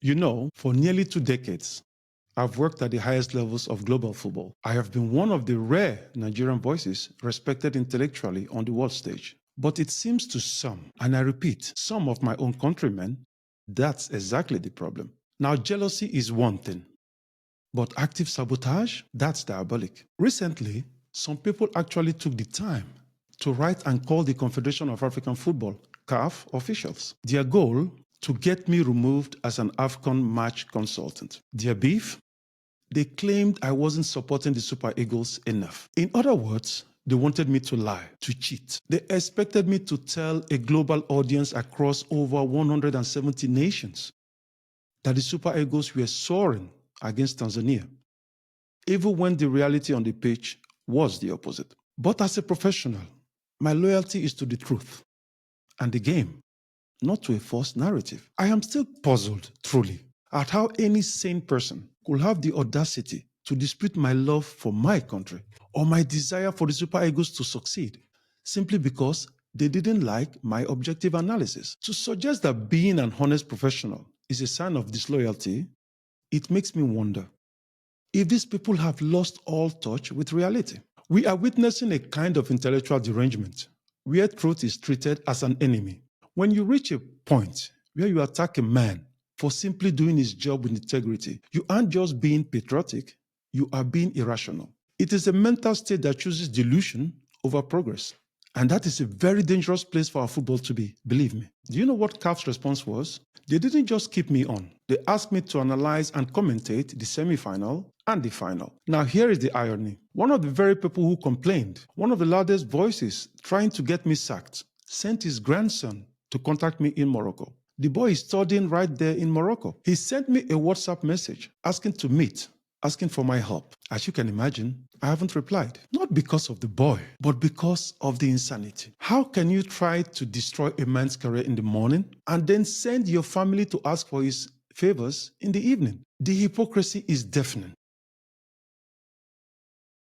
You know, for nearly 2 decades, I've worked at the highest levels of global football. I have been one of the rare Nigerian voices respected intellectually on the world stage. But it seems to some, and I repeat, some of my own countrymen, that's exactly the problem. Now, jealousy is one thing, but active sabotage, that's diabolic. Recently, some people actually took the time to write and call the Confederation of African Football, CAF, officials. Their goal, to get me removed as an AFCON match consultant. Their beef? They claimed I wasn't supporting the Super Eagles enough. In other words, they wanted me to lie, to cheat. They expected me to tell a global audience across over 170 nations that the Super Eagles were soaring against Tanzania, even when the reality on the pitch was the opposite. But as a professional, my loyalty is to the truth and the game, not to a false narrative. I am still puzzled, truly, at how any sane person could have the audacity to dispute my love for my country or my desire for the Super Eagles to succeed simply because they didn't like my objective analysis. To suggest that being an honest professional is a sign of disloyalty, it makes me wonder if these people have lost all touch with reality. We are witnessing a kind of intellectual derangement where truth is treated as an enemy. When you reach a point where you attack a man for simply doing his job with integrity, you aren't just being patriotic, you are being irrational. It is a mental state that chooses delusion over progress. And that is a very dangerous place for our football to be, believe me. Do you know what CAF's response was? They didn't just keep me on. They asked me to analyze and commentate the semi-final and the final. Now here is the irony. One of the very people who complained, one of the loudest voices trying to get me sacked, sent his grandson to contact me in Morocco. The boy is studying right there in Morocco. He sent me a WhatsApp message asking to meet, asking for my help. As you can imagine, I haven't replied. Not because of the boy, but because of the insanity. How can you try to destroy a man's career in the morning and then send your family to ask for his favors in the evening? The hypocrisy is deafening.